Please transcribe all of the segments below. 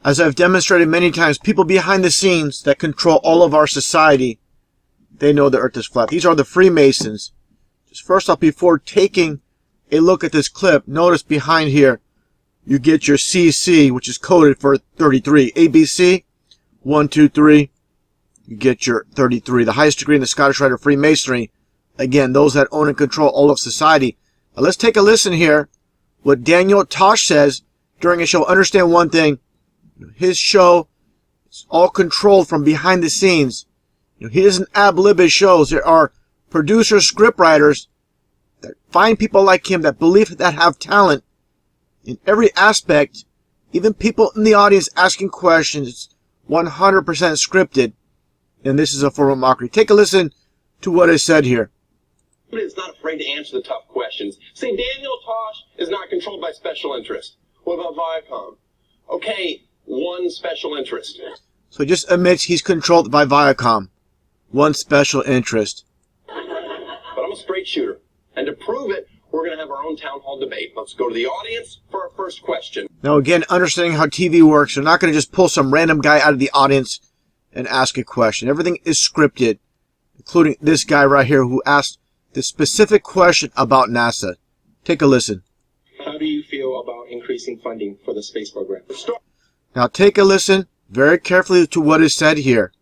As I've demonstrated many times, people behind the scenes that control all of our society, they know the earth is flat. These are the Freemasons. Just first off, before taking a look at this clip, notice behind here, you get your CC, which is coded for 33. ABC, 1, 2, 3. You get your 33. The highest degree in the Scottish Rite of Freemasonry. Again, those that own and control all of society. Now let's take a listen here. What Daniel Tosh says during a show. Understand one thing. His show is all controlled from behind the scenes. He doesn't ad-lib his shows. There are producers, scriptwriters that find people like him that believe that have talent in every aspect. Even people in the audience asking questions. It's 100% scripted. And this is a form of mockery. Take a listen to what is said here. Is not afraid to answer the tough questions. Say Daniel Tosh is not controlled by special interest. What about Viacom? Okay, one special interest. So he just admits he's controlled by Viacom. One special interest. But I'm a straight shooter. And to prove it, we're going to have our own town hall debate. Let's go to the audience for our first question. Now again, understanding how TV works, they're not going to just pull some random guy out of the audience and ask a question. Everything is scripted, including this guy right here who asked the specific question about NASA. Take a listen. How do you feel about increasing funding for the space program? Now take a listen very carefully to what is said here.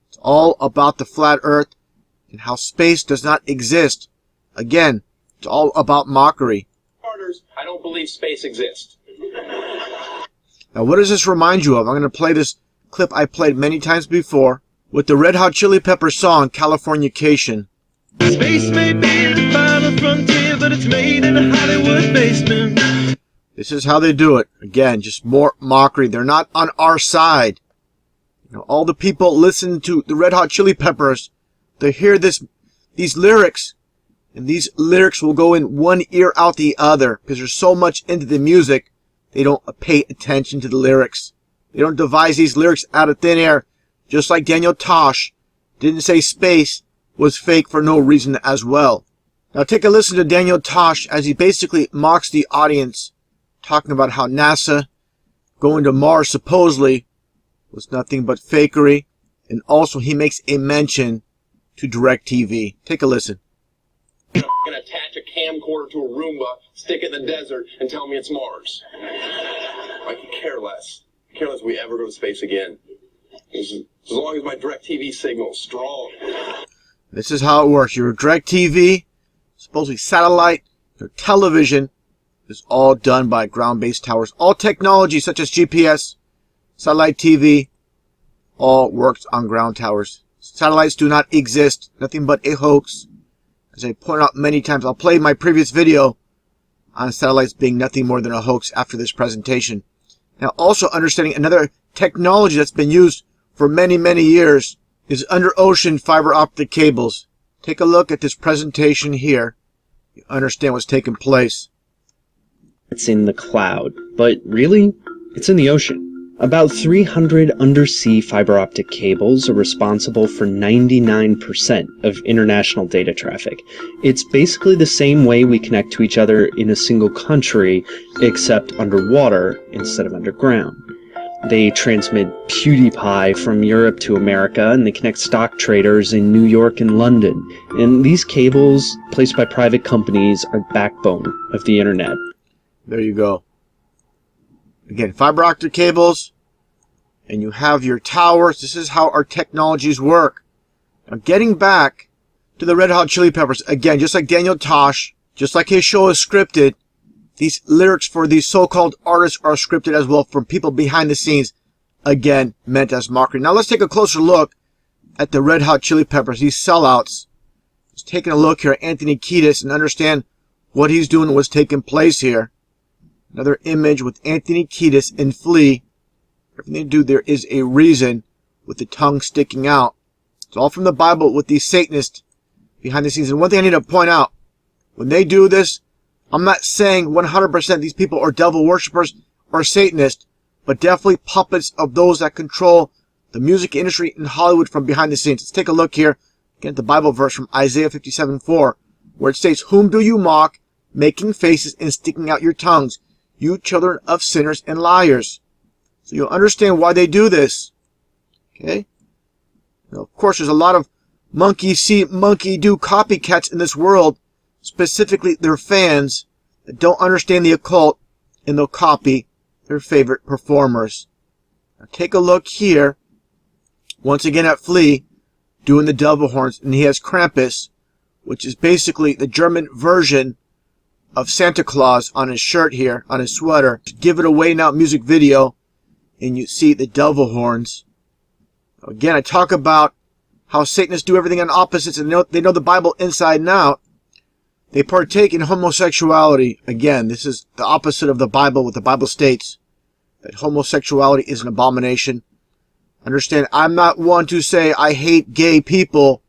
It's all about the flat earth and how space does not exist. Again, it's all about mockery. I don't believe space exists. Now what does this remind you of? I'm going to play this clip I played many times before with the Red Hot Chili Peppers song, Californication. Space may be the final frontier, but it's made in a Hollywood basement. This is how they do it. Again, just more mockery. They're not on our side. All the people listen to the Red Hot Chili Peppers. They hear these lyrics, and these lyrics will go in one ear out the other because they're so much into the music, they don't pay attention to the lyrics. They don't devise these lyrics out of thin air, just like Daniel Tosh didn't say space was fake for no reason as well. Now take a listen to Daniel Tosh as he basically mocks the audience, talking about how NASA going to Mars supposedly was nothing but fakery, and also he makes a mention to DirecTV. Take a listen. You're going to attach a camcorder to a Roomba, stick it in the desert, and tell me it's Mars. I could care less. Care less if we ever go to space again. As long as my DirecTV signal is strong. This is how it works. Your DirecTV, supposedly satellite, your television, is all done by ground-based towers. All technology such as GPS, satellite TV, all works on ground towers. Satellites do not exist. Nothing but a hoax. As I pointed out many times, I'll play my previous video on satellites being nothing more than a hoax after this presentation. Now also understanding another technology that's been used for many, many years is under-ocean fiber optic cables. Take a look at this presentation here. You understand what's taking place. It's in the cloud, but really, it's in the ocean. About 300 undersea fiber optic cables are responsible for 99% of international data traffic. It's basically the same way we connect to each other in a single country, except underwater instead of underground. They transmit PewDiePie from Europe to America, and they connect stock traders in New York and London. And these cables, placed by private companies, are the backbone of the internet. There you go. Again, fiber optic cables, and you have your towers. This is how our technologies work. Now, getting back to the Red Hot Chili Peppers, again, just like Daniel Tosh, just like his show is scripted, these lyrics for these so-called artists are scripted as well from people behind the scenes, again, meant as mockery. Now, let's take a closer look at the Red Hot Chili Peppers, these sellouts. Just taking a look here at Anthony Kiedis and understand what he's doing and what's taking place here. Another image with Anthony Kiedis and Flea. Everything they do, there is a reason with the tongue sticking out. It's all from the Bible with these Satanists behind the scenes. And one thing I need to point out, when they do this, I'm not saying 100% these people are devil worshippers or Satanists, but definitely puppets of those that control the music industry in Hollywood from behind the scenes. Let's take a look here. Again, the Bible verse from Isaiah 57:4, where it states, "Whom do you mock, making faces and sticking out your tongues, you children of sinners and liars?" So you'll understand why they do this. Okay? Now, of course, there's a lot of monkey see, monkey do copycats in this world. Specifically, they're fans that don't understand the occult, and they'll copy their favorite performers. Now, take a look here. Once again at Flea, doing the devil horns, and he has Krampus, which is basically the German version of Santa Claus on his shirt here, on his sweater. Give It Away Now music video, and you see the devil horns. Again, I talk about how Satanists do everything on opposites, and they know the Bible inside and out. They partake in homosexuality. Again, this is the opposite of the Bible, what the Bible states, that homosexuality is an abomination. Understand, I'm not one to say I hate gay people.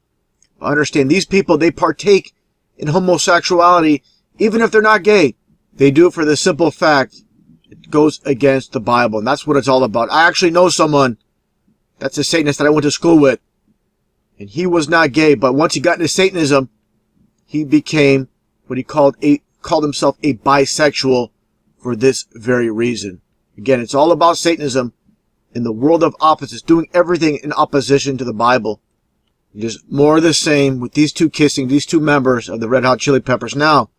Understand, these people, they partake in homosexuality even if they're not gay. They do it for the simple fact it goes against the Bible, and that's what it's all about. I actually know someone that's a Satanist that I went to school with, and he was not gay, but once he got into Satanism, he became what he called himself a bisexual for this very reason. Again, it's all about Satanism in the world of opposites, doing everything in opposition to the Bible. Just more of the same with these two kissing, these two members of the Red Hot Chili Peppers. Now,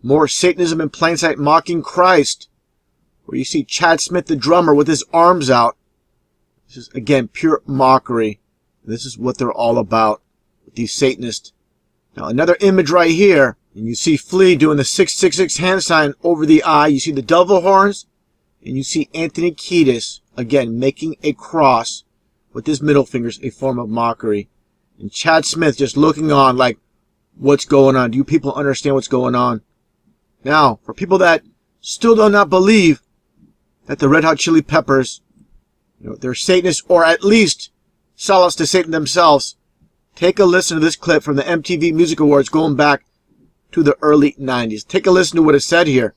more Satanism in plain sight mocking Christ, where you see Chad Smith, the drummer, with his arms out. This is, again, pure mockery. This is what they're all about, with these Satanists. Now, another image right here, and you see Flea doing the 666 hand sign over the eye. You see the devil horns, and you see Anthony Kiedis, again, making a cross with his middle fingers, a form of mockery. And Chad Smith just looking on like, what's going on? Do you people understand what's going on? Now, for people that still do not believe that the Red Hot Chili Peppers, they're Satanists, or at least solace to Satan themselves, take a listen to this clip from the MTV Music Awards going back to the early 90s. Take a listen to what is said here.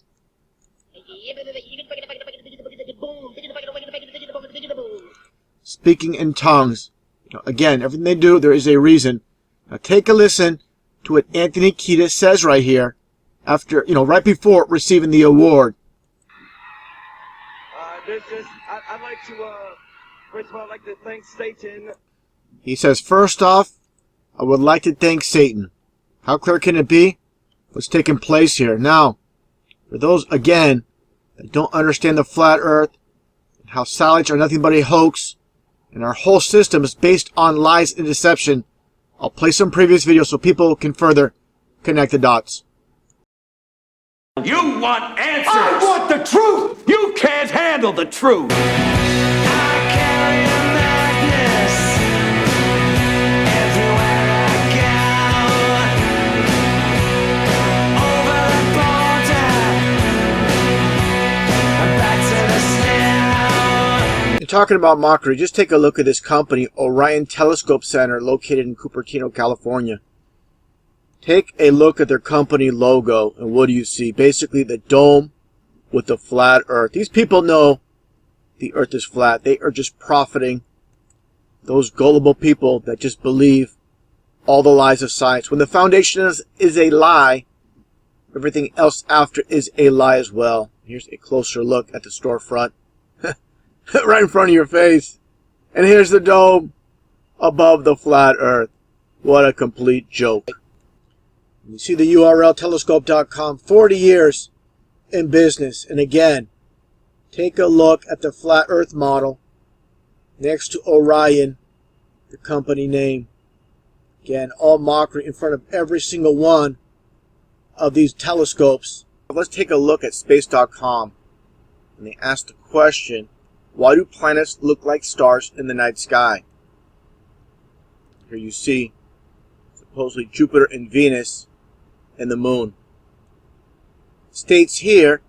Speaking in tongues. Again, everything they do, there is a reason. Now take a listen to what Anthony Kiedis says right here, after, right before receiving the award. I'd like to, first of all, I'd like to thank Satan. He says, first off, I would like to thank Satan. How clear can it be? What's taking place here? Now, for those, again, that don't understand the flat earth, and how satellites are nothing but a hoax, and our whole system is based on lies and deception, I'll play some previous videos so people can further connect the dots. You want answers! I want the truth! You can't handle the truth! I carry a madness everywhere I go. Over the border and back to the snow. You're talking about mockery. Just take a look at this company, Orion Telescope Center, located in Cupertino, California. Take a look at their company logo, and what do you see? Basically, the dome with the flat earth. These people know the earth is flat. They are just profiting those gullible people that just believe all the lies of science. When the foundation is a lie, everything else after is a lie as well. Here's a closer look at the storefront. Right in front of your face. And here's the dome above the flat earth. What a complete joke. You see the URL, telescope.com, 40 years in business. And again, take a look at the flat earth model next to Orion, the company name. Again, all mockery in front of every single one of these telescopes. Let's take a look at space.com. And they asked the question, why do planets look like stars in the night sky? Here you see supposedly Jupiter and Venus and the moon. States here,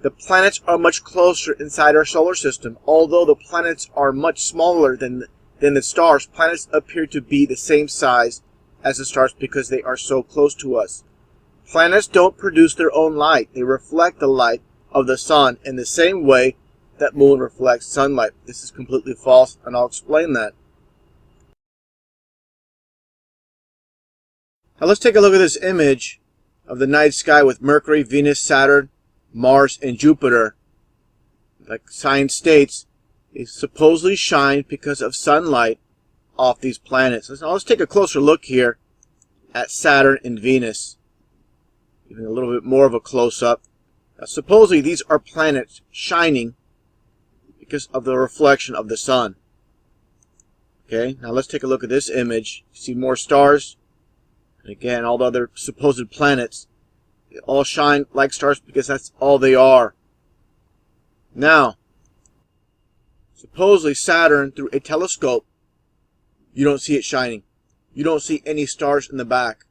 the planets are much closer inside our solar system. Although the planets are much smaller than the stars, planets appear to be the same size as the stars because they are so close to us. Planets don't produce their own light. They reflect the light of the sun in the same way that moon reflects sunlight. This is completely false, and I'll explain that. Now let's take a look at this image of the night sky with Mercury, Venus, Saturn, Mars, and Jupiter. like science states, they supposedly shine because of sunlight off these planets. Now let's take a closer look here at Saturn and Venus. Even a little bit more of a close-up. Now, supposedly these are planets shining because of the reflection of the sun. Okay, now let's take a look at this image. You see more stars. And again, all the other supposed planets, they all shine like stars because that's all they are. Now, supposedly Saturn, through a telescope, you don't see it shining. You don't see any stars in the back.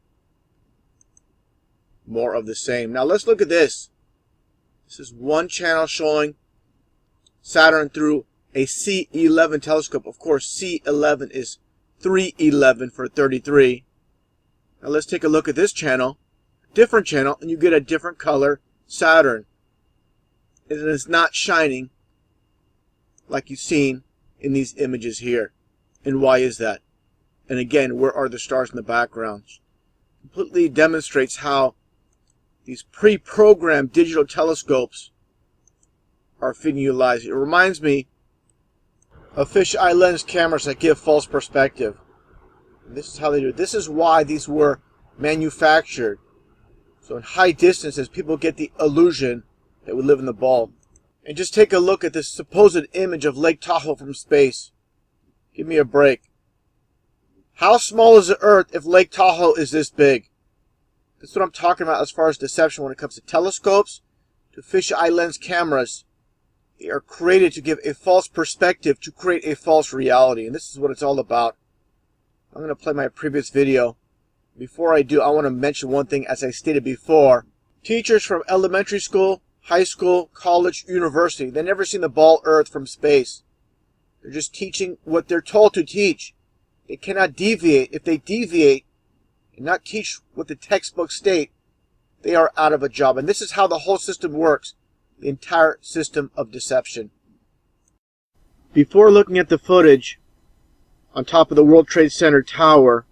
More of the same. Now let's look at this. This is one channel showing Saturn through a C11 telescope. Of course, C11 is 311 for 33. Now let's take a look at this channel, different channel, and you get a different color Saturn. And it's not shining like you've seen in these images here. And why is that? And again, where are the stars in the background? Completely demonstrates how these pre-programmed digital telescopes are being utilized. It reminds me of fisheye lens cameras that give false perspective. And this is how they do it. This is why these were manufactured. So in high distances, people get the illusion that we live in the bulb. And just take a look at this supposed image of Lake Tahoe from space. Give me a break. How small is the Earth if Lake Tahoe is this big? That's what I'm talking about as far as deception when it comes to telescopes, to fisheye lens cameras. They are created to give a false perspective, to create a false reality. And this is what it's all about. I'm going to play my previous video. Before I do, I want to mention one thing as I stated before. Teachers from elementary school, high school, college, university, they've never seen the ball Earth from space. They're just teaching what they're told to teach. They cannot deviate. If they deviate and not teach what the textbooks state, they are out of a job. And this is how the whole system works. The entire system of deception. Before looking at the footage on top of the World Trade Center tower,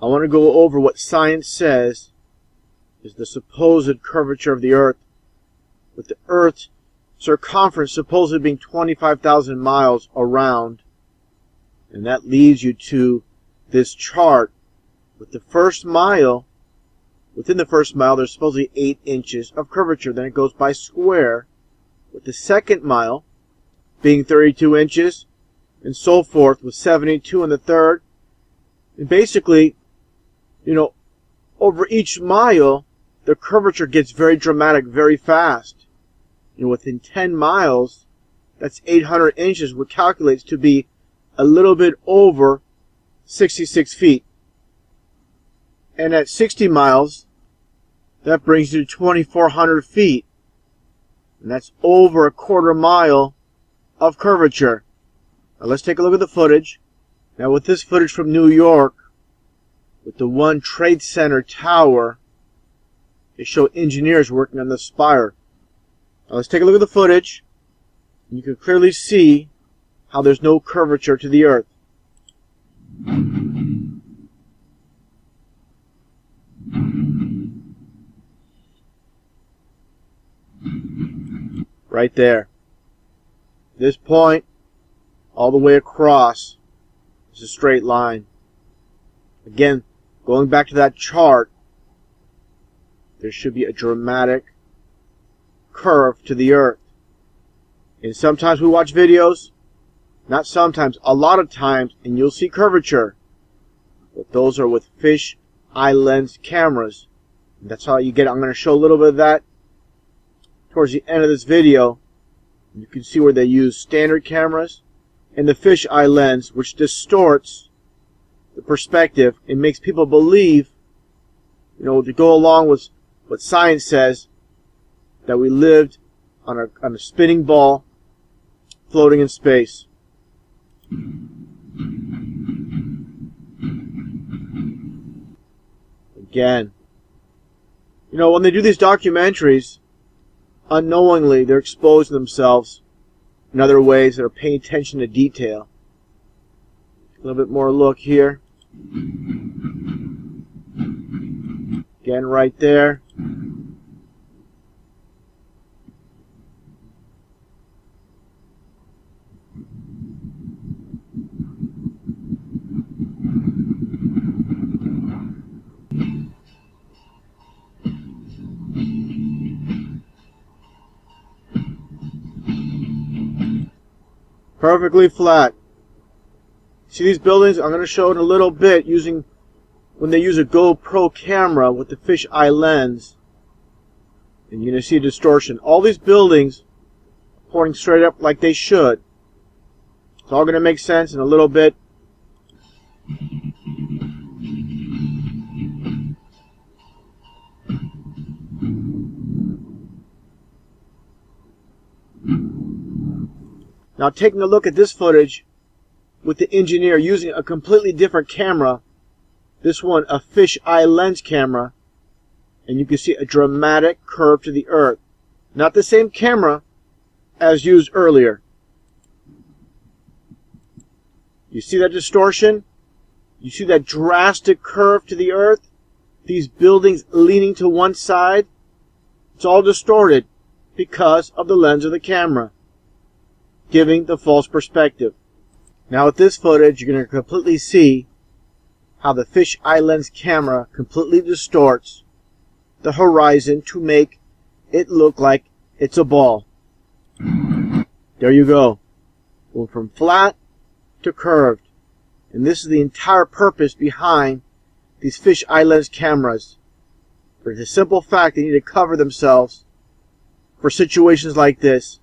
I want to go over what science says is the supposed curvature of the Earth, with the Earth's circumference supposedly being 25,000 miles around. And that leads you to this chart with the first mile. Within the first mile, there's supposedly 8 inches of curvature. Then it goes by square, with the second mile being 32 inches, and so forth, with 72 in the third. And basically, over each mile, the curvature gets very dramatic very fast. Within 10 miles, that's 800 inches, which calculates to be a little bit over 66 feet. And at 60 miles, that brings you to 2,400 feet. And that's over a quarter mile of curvature. Now let's take a look at the footage. Now with this footage from New York, with the World Trade Center tower, they show engineers working on the spire. Now let's take a look at the footage. You can clearly see how there's no curvature to the Earth. Right there. This point, all the way across, is a straight line. Again, going back to that chart, there should be a dramatic curve to the Earth. And sometimes we watch videos, not sometimes, a lot of times, and you'll see curvature. But those are with fish eye lens cameras. And that's how you get it. I'm going to show a little bit of that towards the end of this video. You can see where they use standard cameras and the fish eye lens, which distorts the perspective and makes people believe, to go along with what science says, that we lived on a spinning ball floating in space. Again, when they do these documentaries, unknowingly they're exposing themselves in other ways that are paying attention to detail. A little bit more look here. Again, right there. Perfectly flat. See these buildings? I'm going to show it in a little bit using when they use a GoPro camera with the fisheye lens. And you're going to see a distortion. All these buildings are pointing straight up like they should. It's all going to make sense in a little bit. Now taking a look at this footage with the engineer using a completely different camera. This one a fisheye lens camera. And you can see a dramatic curve to the earth. Not the same camera as used earlier. You see that distortion? You see that drastic curve to the earth? These buildings leaning to one side? It's all distorted because of the lens of the camera, giving the false perspective. Now with this footage, you're going to completely see how the fisheye lens camera completely distorts the horizon to make it look like it's a ball. There you go. Going from flat to curved. And this is the entire purpose behind these fisheye lens cameras. For the simple fact they need to cover themselves for situations like this.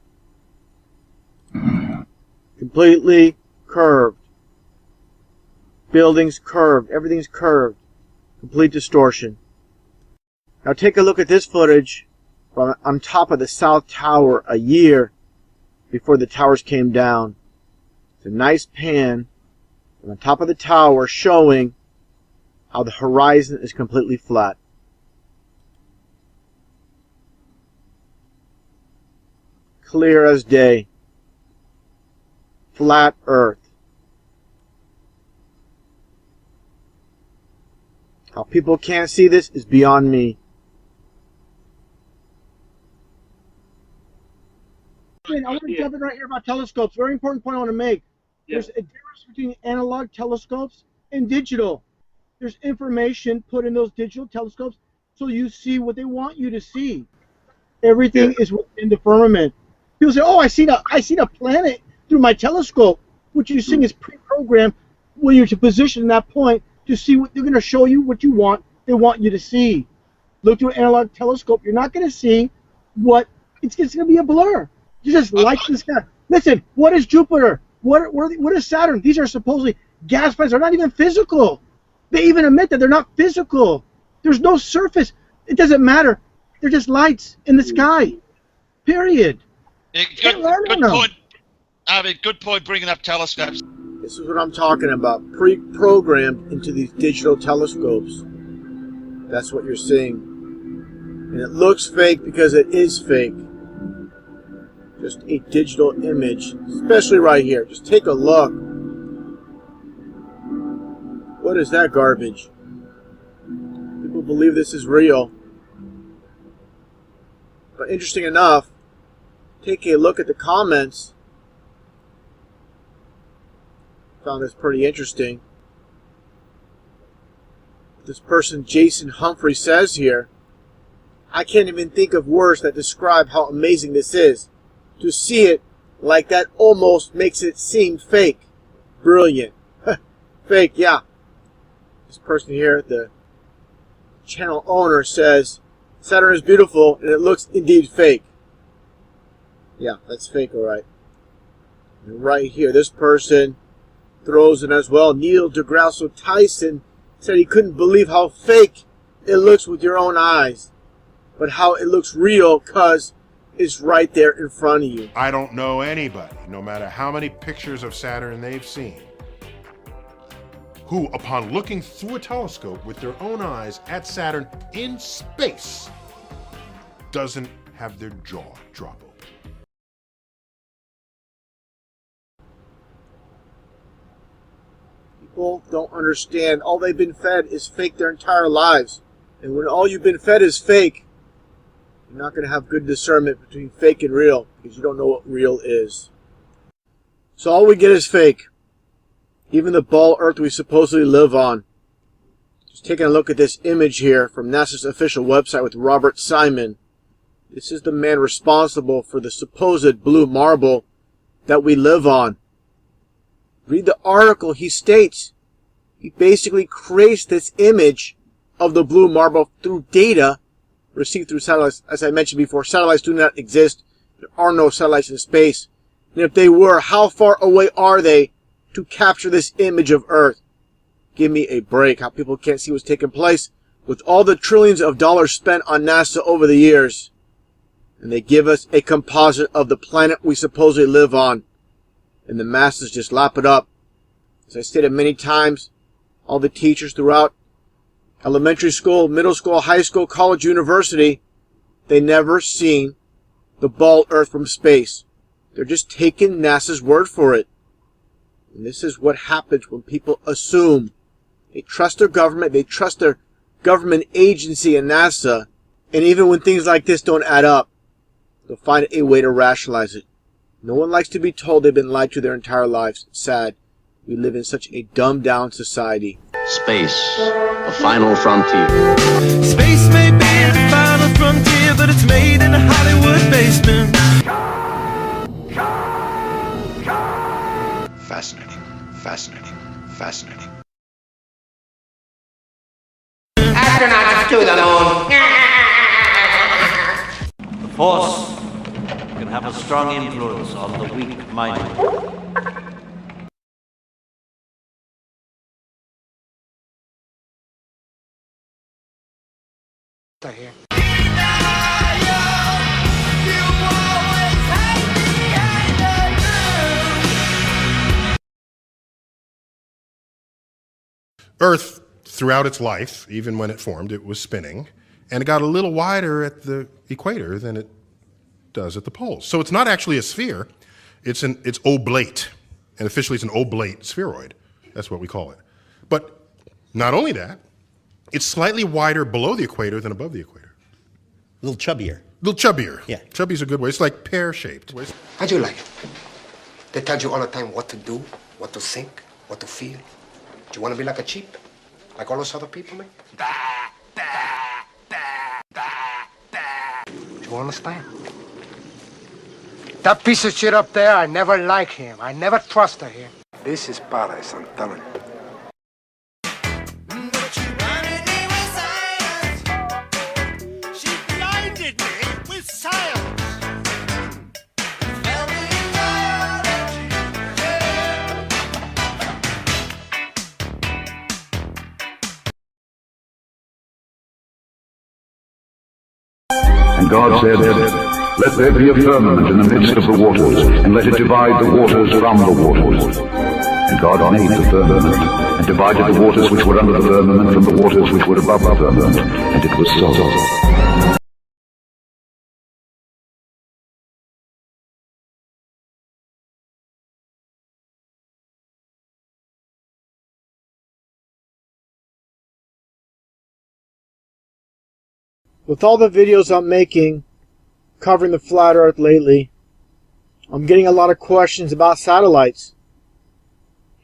Completely curved. Buildings curved. Everything's curved. Complete distortion. Now take a look at this footage from on top of the South Tower a year before the towers came down. It's a nice pan on top of the tower showing how the horizon is completely flat. Clear as day. Flat earth. How people can't see this is beyond me. I want to jump in right here about telescopes. Very important point I want to make. There's a difference between analog telescopes and digital. There's information put in those digital telescopes so you see what they want you to see. Everything is in the firmament. People say, "Oh, I seen a planet through my telescope." What you're seeing is pre-programmed when you're to position that point to see what they're going to show you what you want. They want you to see. Look through an analog telescope. You're not going to see what it's going to be a blur. You just light the sky. Listen, what is Jupiter? What is Saturn? These are supposedly gas planets. They're not even physical. They even admit that they're not physical. There's no surface. It doesn't matter. They're just lights in the sky. Period. Yeah, good point. Good point bringing up telescopes. This is what I'm talking about. Pre-programmed into these digital telescopes. That's what you're seeing. And it looks fake because it is fake. Just a digital image. Especially right here. Just take a look. What is that garbage? People believe this is real. But interesting enough, take a look at the comments. Found this pretty interesting. This person, Jason Humphrey, says here, "I can't even think of words that describe how amazing this is. To see it like that almost makes it seem fake. Brilliant." Fake, yeah. This person here, the channel owner, says, "Saturn is beautiful and it looks indeed fake." Yeah, that's fake, alright. And right here, this person throws in as well. Neil deGrasse Tyson said he couldn't believe how fake it looks with your own eyes, but how it looks real because it's right there in front of you. I don't know anybody, no matter how many pictures of Saturn they've seen, who, upon looking through a telescope with their own eyes at Saturn in space, doesn't have their jaw drop open. People don't understand. All they've been fed is fake their entire lives. And when all you've been fed is fake, you're not going to have good discernment between fake and real because you don't know what real is. So all we get is fake. Even the ball Earth we supposedly live on. Just taking a look at this image here from NASA's official website with Robert Simon. This is the man responsible for the supposed blue marble that we live on. Read the article. He states he basically creates this image of the blue marble through data received through satellites. As I mentioned before, satellites do not exist. There are no satellites in space. And if they were, how far away are they to capture this image of Earth? Give me a break. How people can't see what's taking place with all the trillions of dollars spent on NASA over the years. And they give us a composite of the planet we supposedly live on. And the masses just lap it up. As I stated many times, all the teachers throughout elementary school, middle school, high school, college, university, they never seen the bald Earth from space. They're just taking NASA's word for it. And this is what happens when people assume. They trust their government, they trust their government agency and NASA, and even when things like this don't add up, they'll find a way to rationalize it. No one likes to be told they've been lied to their entire lives. It's sad. We live in such a dumbed-down society. Space, the final frontier. Space may be the final frontier, but it's made in a Hollywood basement. Fascinating, fascinating, fascinating. Astronauts to the moon. The Force can have a strong influence on the weak-minded. Here. Earth, throughout its life, even when it formed, it was spinning, and it got a little wider at the equator than it does at the poles. So it's not actually a sphere, it's oblate, and officially it's an oblate spheroid. That's what we call it. But not only that, it's slightly wider below the equator than above the equator. A little chubbier. A little chubbier. Yeah. Chubby's a good way. It's like pear-shaped. How do you like it? They tell you all the time what to do, what to think, what to feel. Do you want to be like a sheep? Like all those other people, man? Do you understand? That piece of shit up there, I never like him. I never trust him. This is paradise, I'm telling you. And God said, let there be a firmament in the midst of the waters, and let it divide the waters from the waters. And God made the firmament, and divided the waters which were under the firmament from the waters which were above the firmament. And it was so. With all the videos I'm making covering the flat Earth lately, I'm getting a lot of questions about satellites.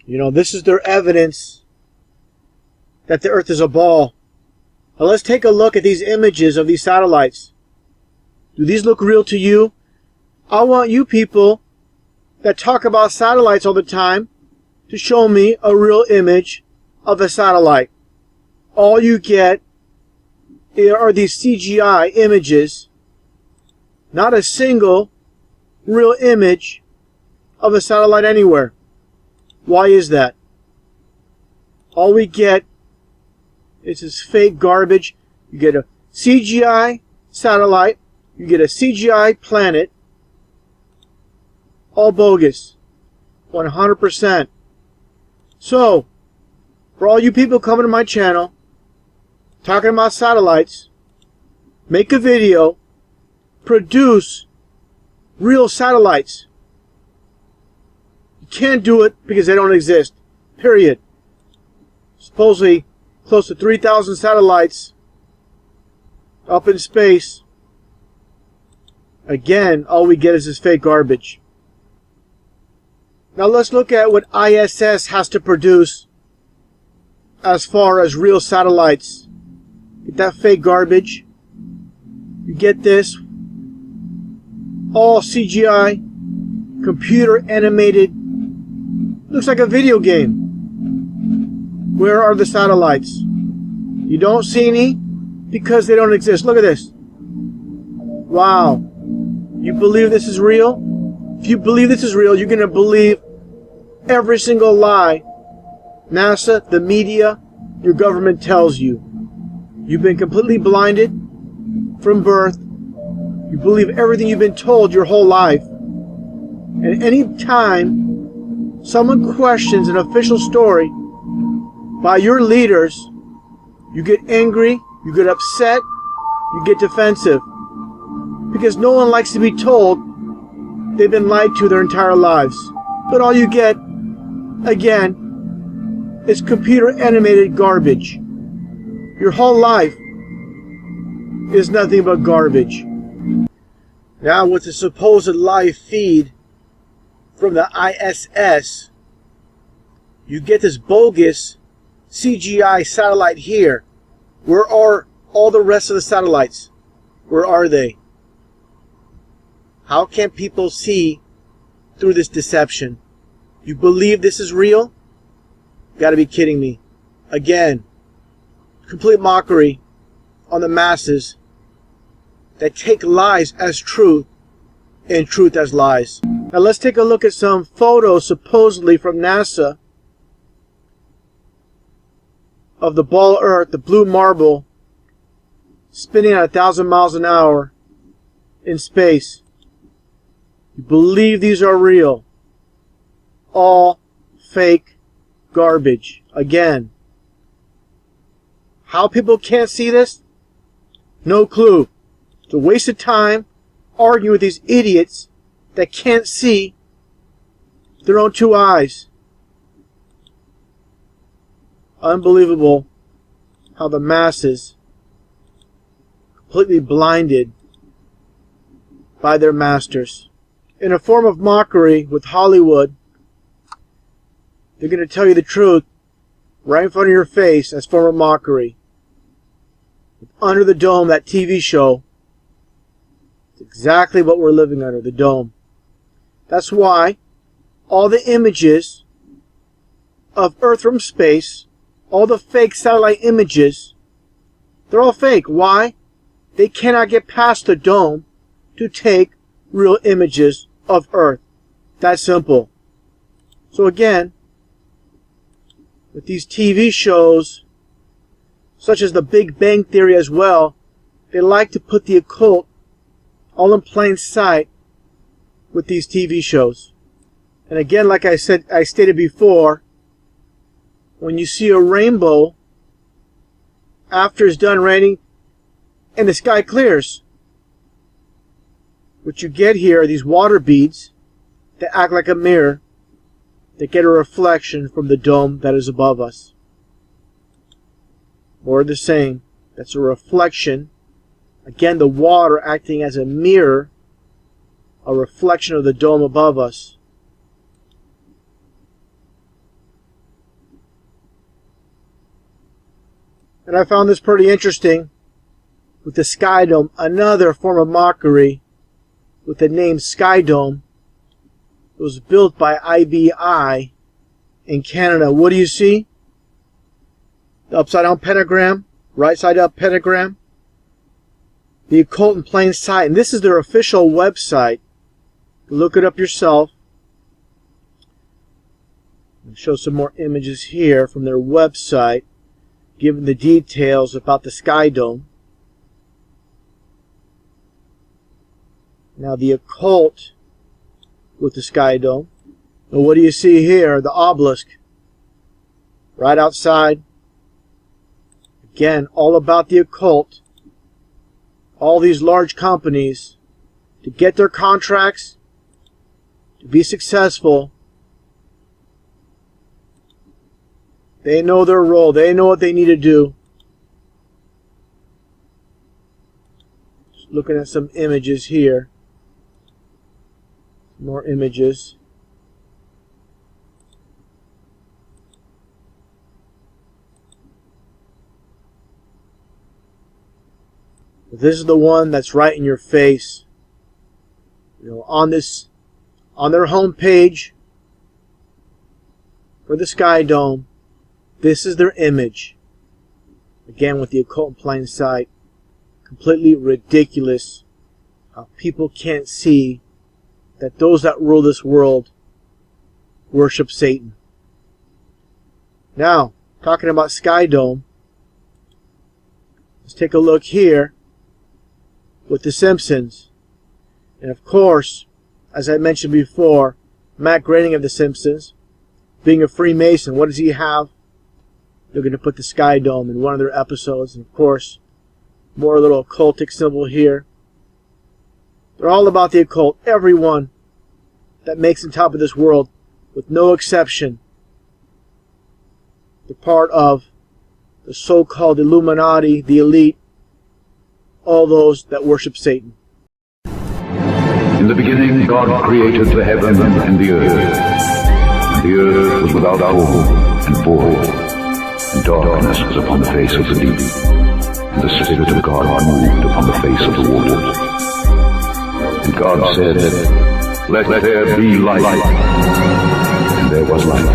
You know, this is their evidence that the Earth is a ball. Now let's take a look at these images of these satellites. Do these look real to you? I want you people that talk about satellites all the time to show me a real image of a satellite. All you get are these CGI images, not a single real image of a satellite anywhere. Why is that? All we get is this fake garbage. You get a CGI satellite, you get a CGI planet, all bogus, 100%. So, for all you people coming to my channel, talking about satellites, make a video, produce real satellites. You can't do it because they don't exist. Period. Supposedly close to 3,000 satellites up in space. Again, all we get is this fake garbage. Now let's look at what ISS has to produce as far as real satellites. Get that fake garbage. You get this. All CGI, computer animated Looks like a video game. Where are the satellites? You don't see any because they don't exist. Look at this. Wow. You believe this is real? If you believe this is real, you're going to believe every single lie NASA, the media, your government tells you. You've been completely blinded from birth. You believe everything you've been told your whole life. And any time someone questions an official story by your leaders, you get angry, you get upset, you get defensive. Because no one likes to be told they've been lied to their entire lives. But all you get, again, is computer animated garbage. Your whole life is nothing but garbage. Now with the supposed live feed from the ISS, you get this bogus CGI satellite here. Where are all the rest of the satellites? Where are they? How can people see through this deception? You believe this is real? You gotta be kidding me. Again, complete mockery on the masses that take lies as truth and truth as lies. Now let's take a look at some photos supposedly from NASA of the ball Earth, the blue marble, spinning at 1,000 miles an hour in space. You believe these are real. All fake garbage. Again. How people can't see this? No clue. It's a waste of time arguing with these idiots that can't see their own two eyes. Unbelievable how the masses completely blinded by their masters. In a form of mockery with Hollywood, they're going to tell you the truth right in front of your face as form of mockery. Under the Dome, that TV show, it's exactly what we're living under, the dome. That's why all the images of Earth from space, all the fake satellite images, they're all fake. Why? They cannot get past the dome to take real images of Earth. That simple. So again, with these TV shows, such as the Big Bang Theory as well, they like to put the occult all in plain sight with these TV shows. And again, like I stated before, when you see a rainbow after it's done raining and the sky clears, what you get here are these water beads that act like a mirror that get a reflection from the dome that is above us. More of the same. That's a reflection. Again, the water acting as a mirror, a reflection of the dome above us. And I found this pretty interesting with the Sky Dome, another form of mockery with the name Sky Dome. It was built by IBI in Canada. What do you see? The upside down pentagram, right side up pentagram. The occult in plain sight. And this is their official website. Look it up yourself. I'll show some more images here from their website, giving the details about the Sky Dome. Now the occult with the Sky Dome. And what do you see here? The obelisk. Right outside. Again, all about the occult. All these large companies, to get their contracts, to be successful, they know their role. They know what they need to do. Just looking at some images here. More images. This is the one that's right in your face. You know, on their home page, for the Sky Dome. This is their image. Again, with the occult in plain sight. Completely ridiculous how people can't see that those that rule this world worship Satan. Now, talking about Sky Dome, let's take a look here with The Simpsons. And of course, as I mentioned before, Matt Groening of The Simpsons, being a Freemason, what does he have? They're going to put the Sky Dome in one of their episodes. And of course, more little occultic symbol here. They're all about the occult. Everyone that makes on top of this world, with no exception, they're part of the so-called Illuminati, the elite, all those that worship Satan. In the beginning, God created the heaven and the earth. And the earth was without form and void, and darkness was upon the face of the deep. And the Spirit of God moved upon the face of the waters. And God said, "Let there be light." And there was light.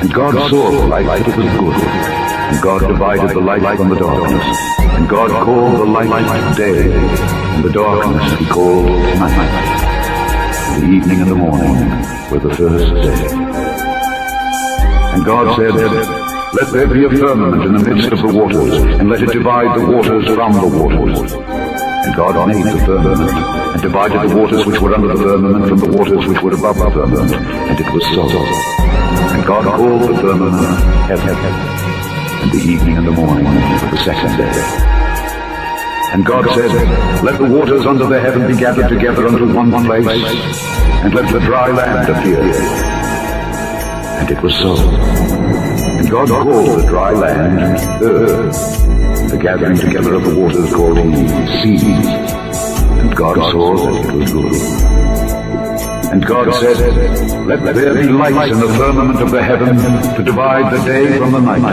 And God saw the light that it was good. And God divided the light from the darkness. And God called the light day, and the darkness He called night. And the evening and the morning were the first day. And God said, "Let there be a firmament in the midst of the waters, and let it divide the waters from the waters." And God made the firmament, and divided the waters which were under the firmament from the waters which were above the firmament, and it was so. And God called the firmament heaven, and the evening and the morning were the second day. And God said, "Let the waters under the heaven be gathered together unto one place, and let the dry land appear." And it was so. And God called the dry land earth, the gathering together of the waters called He seas. And God saw that it was good. And God said, "Let there be lights in the firmament of the heaven to divide the day from the night,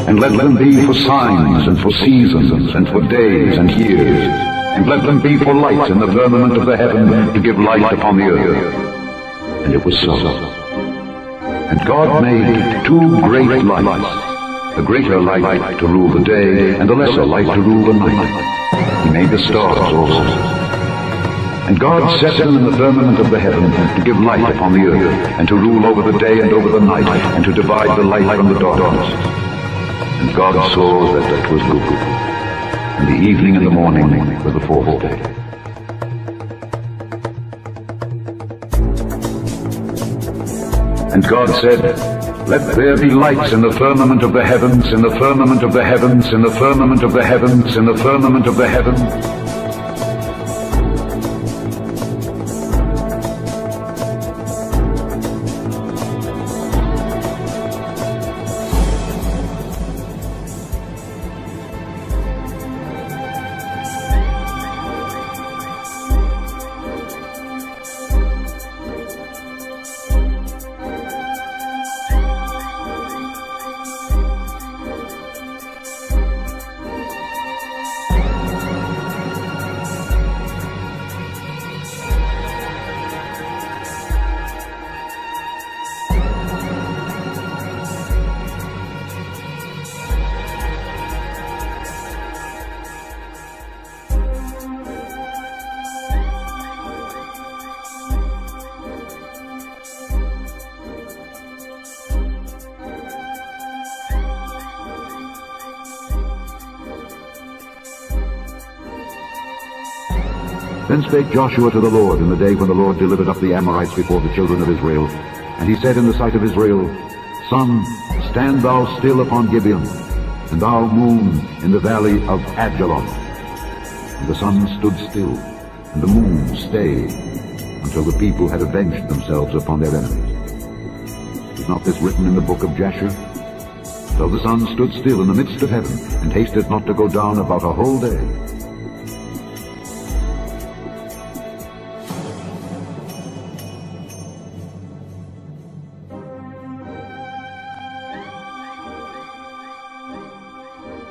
and let them be for signs and for seasons and for days and years, and let them be for lights in the firmament of the heaven to give light upon the earth." And it was so. And God made two great lights, the greater light to rule the day, and the lesser light to rule the night. He made the stars also. And God set them in the firmament of the heaven to give light upon the earth, and to rule over the day and over the night, and to divide the light from the darkness. And God saw that that was good. And the evening and the morning were the fourth day. And God said, "Let there be lights in the firmament of the heavens, in the firmament of the heavens, in the firmament of the heavens, in the firmament of the heavens." Then spake Joshua to the Lord in the day when the Lord delivered up the Amorites before the children of Israel. And he said in the sight of Israel, "Sun, stand thou still upon Gibeon, and thou moon in the valley of Ajalon." And the sun stood still, and the moon stayed, until the people had avenged themselves upon their enemies. Is not this written in the book of Jasher? So the sun stood still in the midst of heaven, and hasted not to go down about a whole day.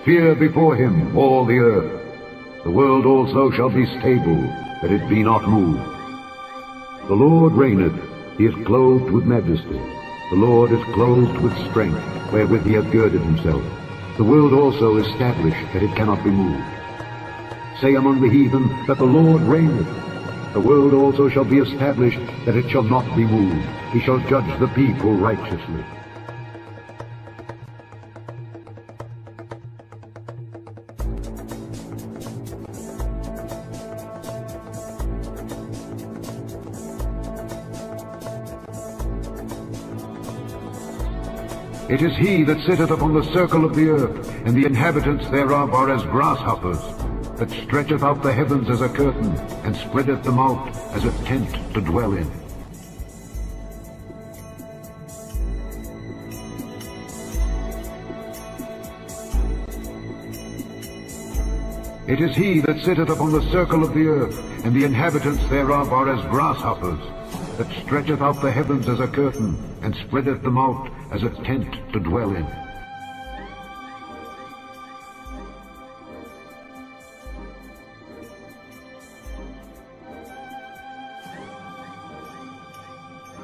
Fear before him all the earth. The world also shall be stable, that it be not moved. The Lord reigneth, he is clothed with majesty. The Lord is clothed with strength, wherewith he hath girded himself. The world also is established, that it cannot be moved. Say among the heathen that the Lord reigneth. The world also shall be established, that it shall not be moved. He shall judge the people righteously. It is he that sitteth upon the circle of the earth, and the inhabitants thereof are as grasshoppers, that stretcheth out the heavens as a curtain, and spreadeth them out as a tent to dwell in. It is he that sitteth upon the circle of the earth, and the inhabitants thereof are as grasshoppers, that stretcheth out the heavens as a curtain, and spreadeth them out as a tent to dwell in.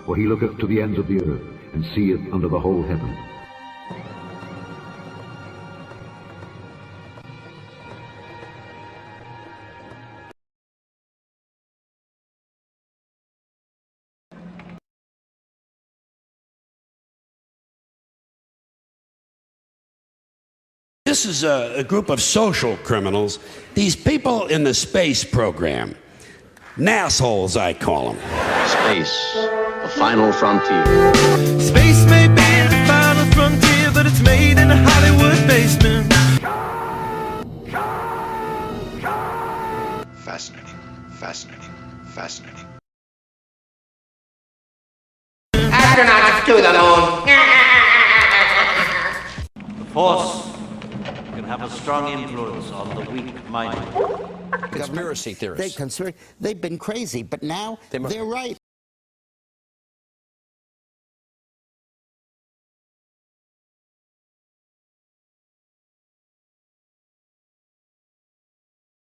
For he looketh to the ends of the earth, and seeth under the whole heaven. This is a group of social criminals, these people in the space program. Nassholes, I call them. Space, the final frontier. Space may be the final frontier, but it's made in a Hollywood basement. Fascinating, fascinating, fascinating. Astronauts to the moon. The Force can have a strong influence on the weak-minded. Conspiracy theorists. They've been crazy, but now they're right.